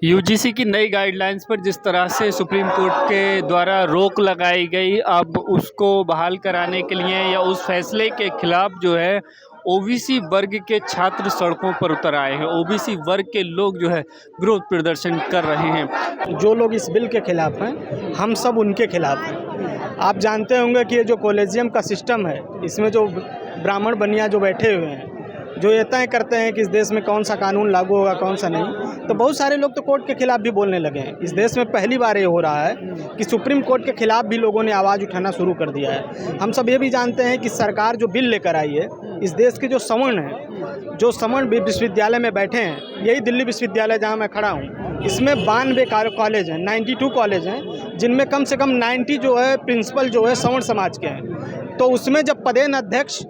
UGC की नई guidelines पर जिस तरह से सुप्रीम कोर्ट के द्वारा रोक लगाई गई, अब उसको बहाल कराने के लिए या उस फैसले के खिलाफ जो है ओबीसी वर्ग के छात्र सड़कों पर उतर आए हैं। ओबीसी वर्ग के लोग जो है विरोध प्रदर्शन कर रहे हैं। जो लोग इस बिल के खिलाफ हैं, हम सब उनके खिलाफ हैं। आप जानते होंगे कि ये जो कॉलेजियम का सिस्टम है, इसमें जो ब्राह्मण बनिया जो बैठे हुए हैं, जो ये तय करते हैं कि इस देश में कौन सा कानून लागू होगा कौन सा नहीं, तो बहुत सारे लोग तो कोर्ट के खिलाफ भी बोलने लगे हैं। इस देश में पहली बार ये हो रहा है कि सुप्रीम कोर्ट के खिलाफ भी लोगों ने आवाज़ उठाना शुरू कर दिया है। हम सब ये भी जानते हैं कि सरकार जो बिल लेकर आई है, इस देश के जो सवर्ण हैं, जो सवर्ण विश्वविद्यालय में बैठे हैं, यही दिल्ली विश्वविद्यालय जहाँ मैं खड़ा हूँ, इसमें 92 कॉलेज हैं, 92 कॉलेज हैं, जिनमें कम से कम 90 जो है प्रिंसिपल जो है सवर्ण समाज के हैं। तो उसमें जब पदेन अध्यक्ष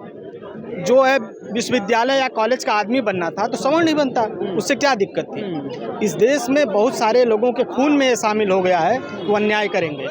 जो है विश्वविद्यालय या कॉलेज का आदमी बनना था, तो सवर्ण नहीं बनता, उससे क्या दिक्कत थी। इस देश में बहुत सारे लोगों के खून में ये शामिल हो गया है कि वो अन्याय करेंगे,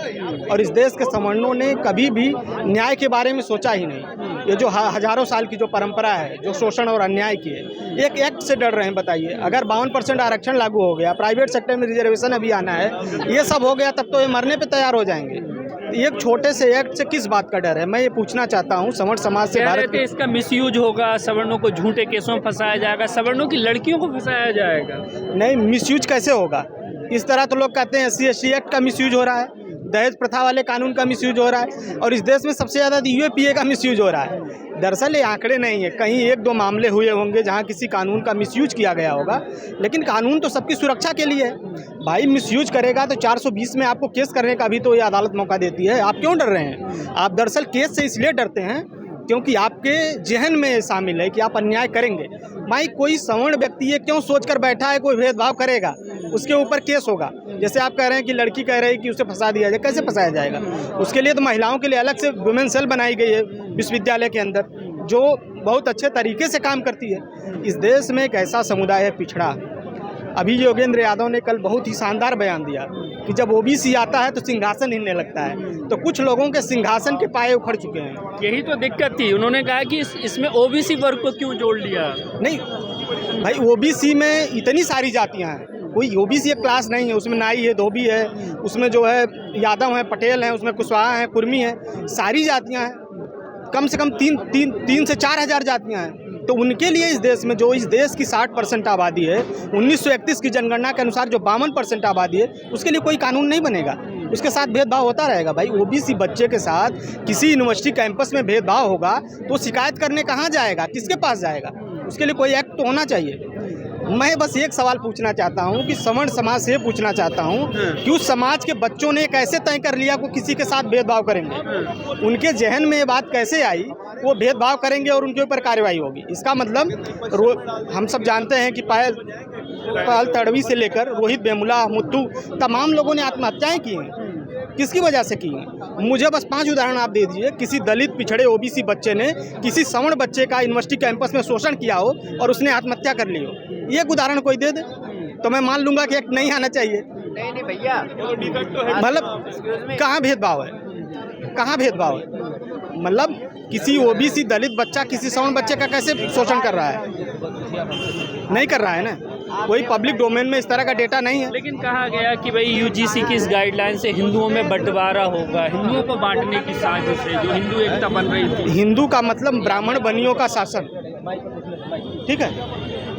और इस देश के सवर्णों ने कभी भी न्याय के बारे में सोचा ही नहीं। ये जो हजारों साल की जो परंपरा है, जो शोषण और अन्याय की है, एक एक्ट से डर रहे हैं। बताइए, अगर 52% आरक्षण लागू हो गया, प्राइवेट सेक्टर में रिजर्वेशन अभी आना है, ये सब हो गया, तब तो ये मरने पे तैयार हो जाएंगे। एक छोटे से एक्ट से किस बात का डर है? मैं ये पूछना चाहता हूँ सवर्ण समाज से। भारत के इसका मिसयूज होगा, सवर्णों को झूठे केसों में फंसाया जाएगा, सवर्णों की लड़कियों को फंसाया जाएगा। नहीं, मिसयूज कैसे होगा? इस तरह तो लोग कहते हैं SC/ST एक्ट का मिसयूज हो रहा है, दहेज प्रथा वाले कानून का मिसयूज हो रहा है, और इस देश में सबसे ज़्यादा UAPA का मिसयूज हो रहा है। दरअसल ये आंकड़े नहीं है, कहीं 1-2 मामले हुए होंगे जहां किसी कानून का मिसयूज किया गया होगा, लेकिन कानून तो सबकी सुरक्षा के लिए है। भाई मिसयूज करेगा तो 420 में आपको केस करने का भी तो ये अदालत मौका देती है। आप क्यों डर रहे हैं? आप दरअसल केस से इसलिए डरते हैं क्योंकि आपके जहन में शामिल है कि आप अन्याय करेंगे। भाई कोई सवर्ण व्यक्ति ये क्यों सोचकर बैठा है कोई भेदभाव करेगा, उसके ऊपर केस होगा। जैसे आप कह रहे हैं कि लड़की कह रही है कि उसे फंसा दिया जाए, कैसे फंसाया जाएगा? उसके लिए तो महिलाओं के लिए अलग से वुमेन सेल बनाई गई है विश्वविद्यालय के अंदर, जो बहुत अच्छे तरीके से काम करती है। इस देश में एक ऐसा समुदाय है पिछड़ा। अभी योगेंद्र यादव ने कल बहुत ही शानदार बयान दिया कि जब OBC आता है तो सिंहासन हिलने लगता है। तो कुछ लोगों के सिंहासन के पाए उखड़ चुके हैं। यही तो दिक्कत थी। उन्होंने कहा कि इसमें OBC वर्ग को क्यों जोड़ लिया? नहीं भाई, OBC में इतनी सारी जातियां हैं, कोई OBC एक क्लास नहीं है। उसमें नाई है, धोबी है, उसमें जो है यादव हैं, पटेल हैं, उसमें कुशवाहा हैं, कुर्मी हैं, सारी जातियाँ हैं। कम से कम 3 से 4 हज़ार जातियाँ हैं। तो उनके लिए इस देश में, जो इस देश की 60% आबादी है, 1931 की जनगणना के अनुसार जो 52% आबादी है, उसके लिए कोई कानून नहीं बनेगा। उसके साथ भेदभाव होता रहेगा। भाई OBC बच्चे के साथ किसी यूनिवर्सिटी कैंपस में भेदभाव होगा तो शिकायत करने कहाँ जाएगा, किसके पास जाएगा? उसके लिए कोई एक्ट तो होना चाहिए। मैं बस एक सवाल पूछना चाहता हूँ कि सवर्ण समाज से पूछना चाहता हूँ कि उस समाज के बच्चों ने कैसे तय कर लिया कि किसी के साथ भेदभाव करेंगे? उनके जहन में ये बात कैसे आई वो भेदभाव करेंगे और उनके ऊपर कार्रवाई होगी? इसका मतलब हम सब जानते हैं कि पायल तड़वी से लेकर रोहित वेमुला, मुत्तू, तमाम लोगों ने आत्महत्याएं की हैं। किसकी वजह से की हैं? मुझे बस 5 उदाहरण आप दे दीजिए। किसी दलित पिछड़े OBC बच्चे ने किसी सवर्ण बच्चे का यूनिवर्सिटी कैंपस में शोषण किया हो और उसने आत्महत्या कर ली हो। एक उदाहरण कोई दे दे तो मैं मान लूंगा कि एक नहीं आना चाहिए। नहीं भैया, मतलब कहाँ भेदभाव है? कहाँ भेदभाव है? मतलब किसी OBC दलित बच्चा किसी सवर्ण बच्चे का कैसे शोषण कर रहा है? नहीं कर रहा है ना। कोई पब्लिक डोमेन में इस तरह का डेटा नहीं है। लेकिन कहा गया कि भाई UGC की इस गाइडलाइन से हिंदुओं में बंटवारा होगा, हिंदुओं को बांटने की साजिश है, जो हिंदू एकता बन रही थी। हिंदू का मतलब ब्राह्मण बनियों का शासन, ठीक है?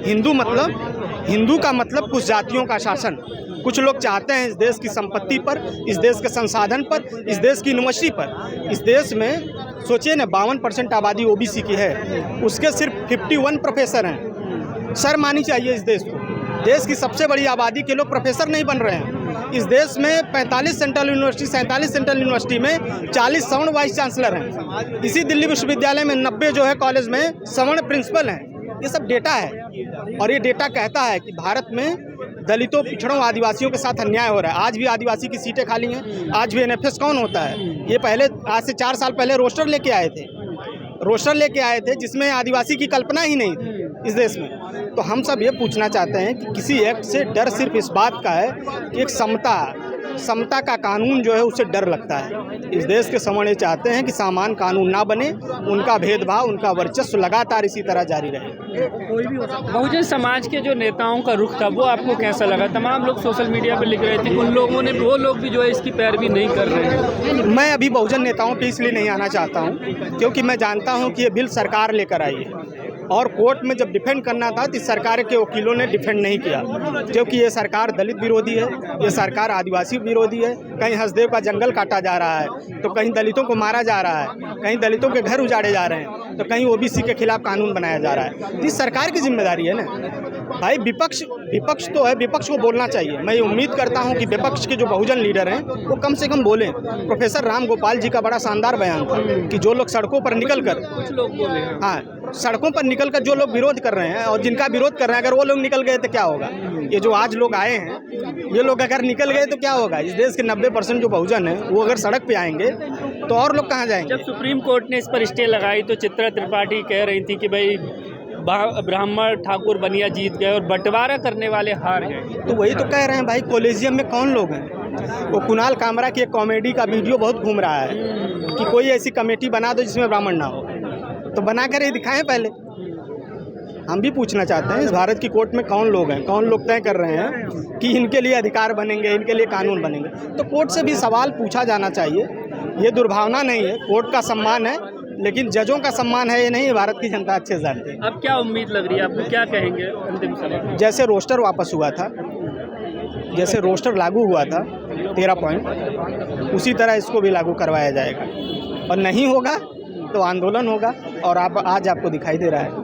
हिंदू का मतलब कुछ जातियों का शासन। कुछ लोग चाहते हैं इस देश की संपत्ति पर, इस देश के संसाधन पर, इस देश की यूनिवर्सिटी पर। इस देश में सोचिए ना, 52% आबादी OBC की है, उसके सिर्फ 51 प्रोफेसर हैं। शर्म आनी चाहिए इस देश को। देश की सबसे बड़ी आबादी के लोग प्रोफेसर नहीं बन रहे हैं। इस देश में 45 सेंट्रल यूनिवर्सिटी, 47 सेंट्रल यूनिवर्सिटी में 40 सवर्ण वाइस चांसलर हैं। इसी दिल्ली विश्वविद्यालय में 90 जो है कॉलेज में सवर्ण प्रिंसिपल हैं। ये सब डेटा है, और ये डेटा कहता है कि भारत में दलितों, पिछड़ों, आदिवासियों के साथ अन्याय हो रहा है। आज भी आदिवासी की सीटें खाली हैं। आज भी NFS कौन होता है? ये पहले, आज से 4 साल पहले रोस्टर लेके आए थे, जिसमें आदिवासी की कल्पना ही नहीं थी इस देश में। तो हम सब ये पूछना चाहते हैं कि किसी एक्ट से डर सिर्फ इस बात का है कि एक समता, समता का कानून जो है उससे डर लगता है। इस देश के सवर्ण ये चाहते हैं कि सामान कानून ना बने, उनका भेदभाव, उनका वर्चस्व लगातार इसी तरह जारी रहे। बहुजन समाज के जो नेताओं का रुख था वो आपको कैसा लगा? तमाम लोग सोशल मीडिया पर लिख रहे थे, उन लोगों ने, वो लोग भी जो है इसकी पैरवी नहीं कर रहे हैं। मैं अभी बहुजन नेताओं पे इसलिए नहीं आना चाहता हूँ क्योंकि मैं जानता हूँ कि ये बिल सरकार लेकर आई है और कोर्ट में जब डिफेंड करना था तो इस सरकार के वकीलों ने डिफेंड नहीं किया, क्योंकि ये सरकार दलित विरोधी है, ये सरकार आदिवासी विरोधी है। कहीं हसदेव का जंगल काटा जा रहा है, तो कहीं दलितों को मारा जा रहा है, कहीं दलितों के घर उजाड़े जा रहे हैं, तो कहीं ओबीसी के खिलाफ कानून बनाया जा रहा है। तो इस सरकार की जिम्मेदारी है ना भाई। विपक्ष तो है, विपक्ष को बोलना चाहिए। मैं उम्मीद करता हूं कि विपक्ष के जो बहुजन लीडर हैं वो कम से कम बोलें। प्रोफेसर राम गोपाल जी का बड़ा शानदार बयान था कि जो लोग सड़कों पर निकल कर, कुछ लोग बोले, हाँ, सड़कों पर निकल कर जो लोग विरोध कर रहे हैं और जिनका विरोध कर रहे हैं, अगर वो लोग निकल गए तो क्या होगा? ये जो आज लोग आए हैं, ये लोग अगर निकल गए तो क्या होगा? इस देश के 90% जो बहुजन है वो अगर सड़क पे आएंगे तो और लोग कहाँ जाएंगे? जब सुप्रीम कोर्ट ने इस पर स्टे लगाई तो चित्रा त्रिपाठी कह रही थी कि भाई ब्राह्मण ठाकुर बनिया जीत गए और बंटवारा करने वाले हार गए। तो वही तो कह रहे हैं भाई, कॉलेजियम में कौन लोग हैं? वो कुणाल कामरा की एक कॉमेडी का वीडियो बहुत घूम रहा है कि कोई ऐसी कमेटी बना दो जिसमें ब्राह्मण ना हो, तो बना कर ही दिखाएं पहले। हम भी पूछना चाहते हैं इस भारत की कोर्ट में कौन लोग हैं, कौन लोग तय कर रहे हैं कि इनके लिए अधिकार बनेंगे, इनके लिए कानून बनेंगे। तो कोर्ट से भी सवाल पूछा जाना चाहिए। ये दुर्भावना नहीं है, कोर्ट का सम्मान है, लेकिन जजों का सम्मान है ये नहीं, भारत की जनता अच्छे से जानती है। अब क्या उम्मीद लग रही है आपको, क्या कहेंगे अंतिम समय? जैसे रोस्टर वापस हुआ था, जैसे रोस्टर लागू हुआ था 13 पॉइंट, उसी तरह इसको भी लागू करवाया जाएगा और नहीं होगा तो आंदोलन होगा। और आज आपको दिखाई दे रहा है